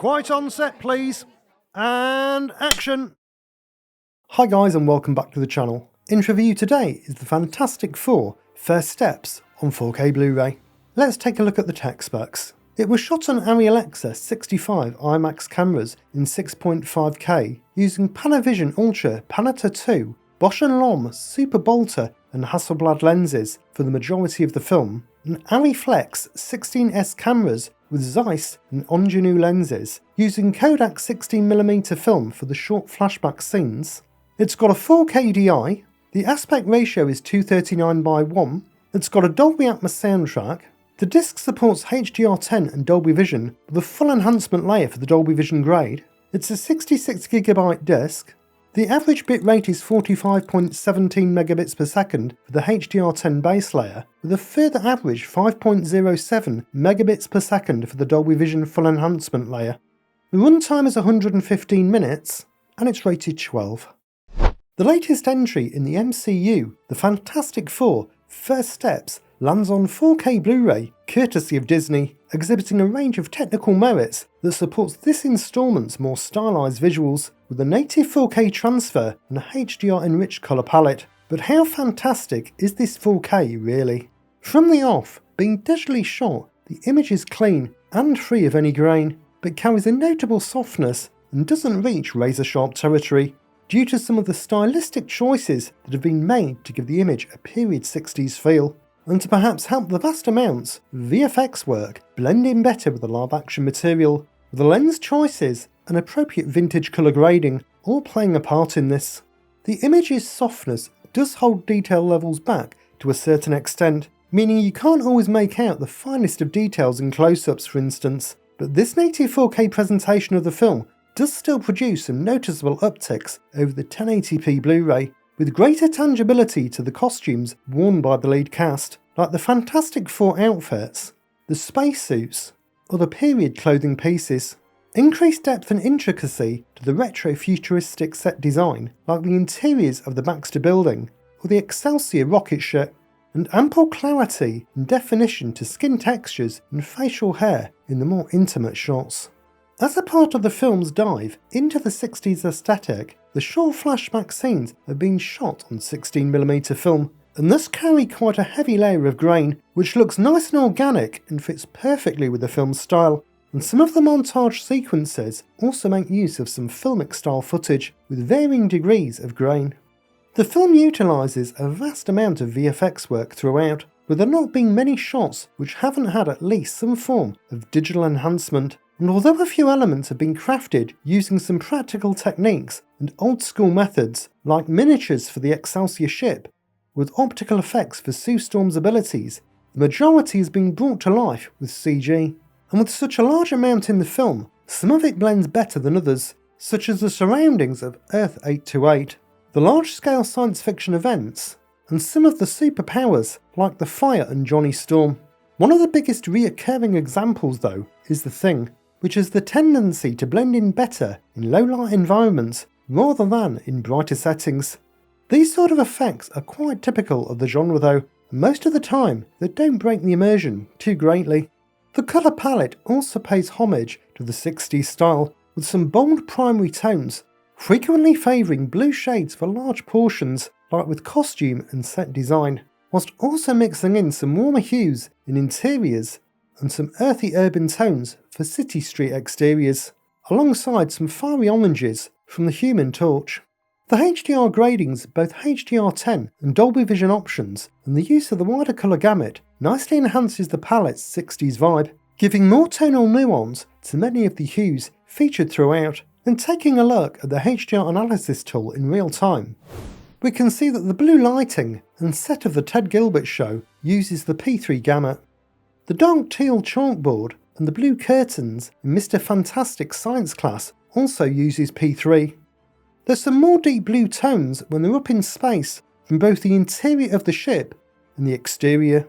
Quiet on set, please. And action. Hi guys and welcome back to the channel. In review today is the Fantastic Four First Steps on 4K Blu-ray. Let's take a look at the tech specs. It was shot on Arri Alexa 65 IMAX cameras in 6.5K using Panavision Ultra Panatta 2, Bosch & Lomb Super Bolter and Hasselblad lenses for the majority of the film, and Arri Flex 16S cameras with Zeiss and Ingenue lenses using Kodak 16mm film for the short flashback scenes. It's got a 4K DI, the aspect ratio is 239:1, it's got a Dolby Atmos soundtrack, the disc supports HDR10 and Dolby Vision with a full enhancement layer for the Dolby Vision grade, it's a 66GB disc, the average bitrate is 45.17 megabits per second for the HDR10 base layer, with a further average 5.07 megabits per second for the Dolby Vision full enhancement layer. The runtime is 115 minutes, and it's rated 12. The latest entry in the MCU, The Fantastic Four First Steps, lands on 4K Blu-ray, courtesy of Disney, exhibiting a range of technical merits that supports this instalment's more stylised visuals with a native 4K transfer and a HDR-enriched colour palette. But how fantastic is this 4K really? From the off, being digitally shot, the image is clean and free of any grain, but carries a notable softness and doesn't reach razor-sharp territory, due to some of the stylistic choices that have been made to give the image a period 60s feel, and to perhaps help the vast amounts of VFX work blend in better with the live action material, with the lens choices and appropriate vintage colour grading all playing a part in this. The image's softness does hold detail levels back to a certain extent, meaning you can't always make out the finest of details in close-ups for instance, but this native 4K presentation of the film does still produce some noticeable upticks over the 1080p Blu-ray, with greater tangibility to the costumes worn by the lead cast, like the Fantastic Four outfits, the spacesuits, or the period clothing pieces. Increased depth and intricacy to the retro-futuristic set design, like the interiors of the Baxter Building, or the Excelsior rocket ship, and ample clarity and definition to skin textures and facial hair in the more intimate shots. As a part of the film's dive into the 60s aesthetic, the short flashback scenes have been shot on 16mm film, and thus carry quite a heavy layer of grain, which looks nice and organic and fits perfectly with the film's style, and some of the montage sequences also make use of some filmic style footage with varying degrees of grain. The film utilises a vast amount of VFX work throughout, with there not being many shots which haven't had at least some form of digital enhancement, and although a few elements have been crafted using some practical techniques and old school methods like miniatures for the Excelsior ship, with optical effects for Sue Storm's abilities, the majority has been brought to life with CG. And with such a large amount in the film, some of it blends better than others, such as the surroundings of Earth 828, the large-scale science fiction events, and some of the superpowers like the Fire and Johnny Storm. One of the biggest reoccurring examples though is The Thing, which has the tendency to blend in better in low-light environments rather than in brighter settings. These sort of effects are quite typical of the genre though, and most of the time they don't break the immersion too greatly. The colour palette also pays homage to the 60s style, with some bold primary tones, frequently favouring blue shades for large portions like with costume and set design, whilst also mixing in some warmer hues in interiors and some earthy urban tones for city street exteriors, alongside some fiery oranges from the Human Torch. The HDR gradings, both HDR10 and Dolby Vision options, and the use of the wider colour gamut nicely enhances the palette's 60s vibe, giving more tonal nuance to many of the hues featured throughout. And taking a look at the HDR analysis tool in real time, we can see that the blue lighting and set of the Ted Gilbert show uses the P3 gamut. The dark teal chalkboard and the blue curtains in Mr. Fantastic Science class also uses P3. There's some more deep blue tones when they're up in space from both the interior of the ship and the exterior.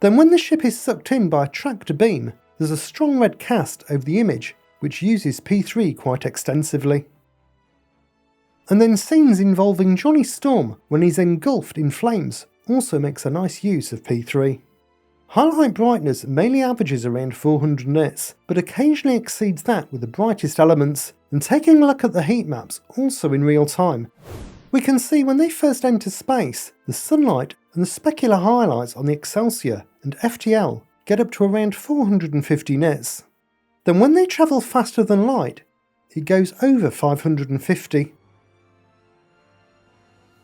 Then when the ship is sucked in by a tractor beam, there's a strong red cast over the image which uses P3 quite extensively. And then scenes involving Johnny Storm when he's engulfed in flames also makes a nice use of P3. Highlight brightness mainly averages around 400 nits, but occasionally exceeds that with the brightest elements, and taking a look at the heat maps also in real time, we can see when they first enter space, the sunlight and the specular highlights on the Excelsior and FTL get up to around 450 nits. Then when they travel faster than light, it goes over 550.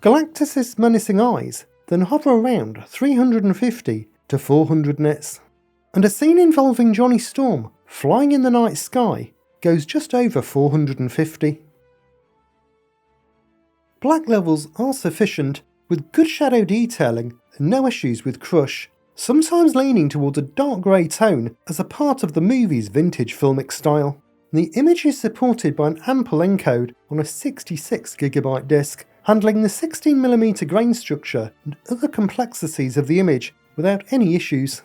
Galactus' menacing eyes then hover around 350 to 400 nits, and a scene involving Johnny Storm flying in the night sky goes just over 450. Black levels are sufficient, with good shadow detailing and no issues with crush, sometimes leaning towards a dark grey tone as a part of the movie's vintage filmic style. The image is supported by an ample encode on a 66GB disc, handling the 16mm grain structure and other complexities of the image without any issues.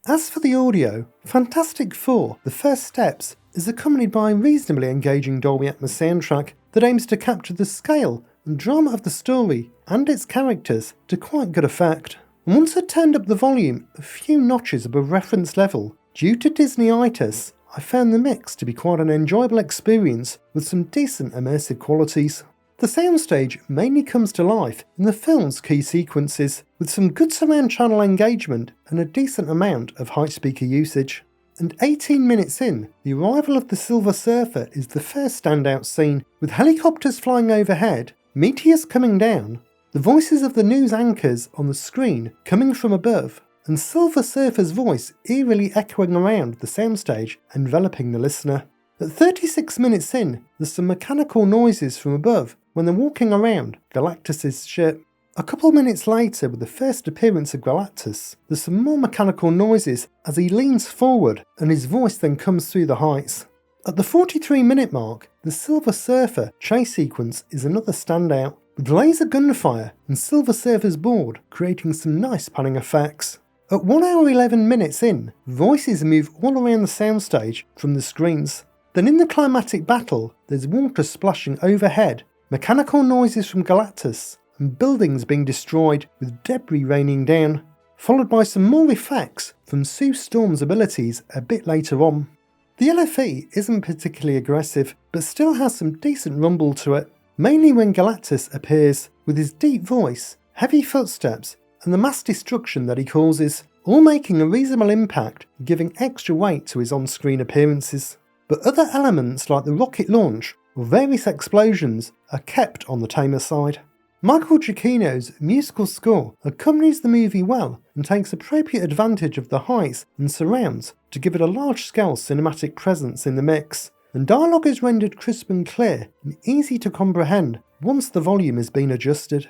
As for the audio, Fantastic Four: The First Steps is accompanied by a reasonably engaging Dolby Atmos soundtrack that aims to capture the scale and drama of the story and its characters to quite good effect. And once I turned up the volume a few notches above reference level, due to Disney-itis, I found the mix to be quite an enjoyable experience with some decent immersive qualities. The soundstage mainly comes to life in the film's key sequences, with some good surround channel engagement and a decent amount of high speaker usage. And 18 minutes in, the arrival of the Silver Surfer is the first standout scene, with helicopters flying overhead, meteors coming down, the voices of the news anchors on the screen coming from above, and Silver Surfer's voice eerily echoing around the soundstage, enveloping the listener. At 36 minutes in, there's some mechanical noises from above when they're walking around Galactus' ship. A couple minutes later, with the first appearance of Galactus, there's some more mechanical noises as he leans forward and his voice then comes through the heights. At the 43-minute mark, the Silver Surfer chase sequence is another standout, with laser gunfire and Silver Surfer's board creating some nice panning effects. At 1 hour 11 minutes in, voices move all around the soundstage from the screens. Then in the climatic battle, there's water splashing overhead, mechanical noises from Galactus, and buildings being destroyed with debris raining down, followed by some more effects from Sue Storm's abilities a bit later on. The LFE isn't particularly aggressive, but still has some decent rumble to it, mainly when Galactus appears, with his deep voice, heavy footsteps, and the mass destruction that he causes, all making a reasonable impact, giving extra weight to his on-screen appearances. But other elements like the rocket launch or various explosions are kept on the tamer side. Michael Giacchino's musical score accompanies the movie well and takes appropriate advantage of the heights and surrounds to give it a large-scale cinematic presence in the mix, and dialogue is rendered crisp and clear and easy to comprehend once the volume has been adjusted.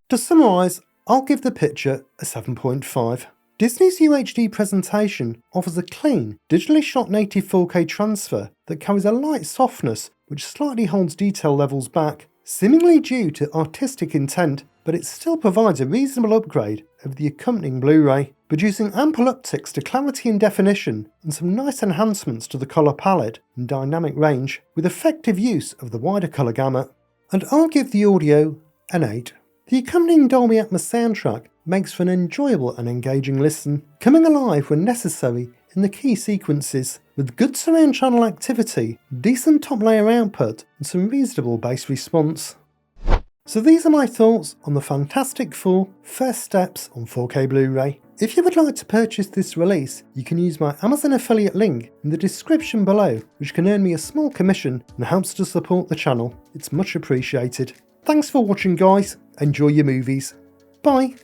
To summarise, I'll give the picture a 7.5. Disney's UHD presentation offers a clean, digitally shot native 4K transfer that carries a light softness which slightly holds detail levels back, seemingly due to artistic intent, but it still provides a reasonable upgrade over the accompanying Blu-ray, producing ample upticks to clarity and definition and some nice enhancements to the colour palette and dynamic range, with effective use of the wider colour gamut. And I'll give the audio an 8. The accompanying Dolby Atmos soundtrack makes for an enjoyable and engaging listen, coming alive when necessary in the key sequences, with good surround channel activity, decent top layer output and some reasonable bass response. So these are my thoughts on the Fantastic Four: First Steps on 4K Blu-ray. If you would like to purchase this release, you can use my Amazon affiliate link in the description below, which can earn me a small commission and helps to support the channel. It's much appreciated. Thanks for watching guys, enjoy your movies. Bye!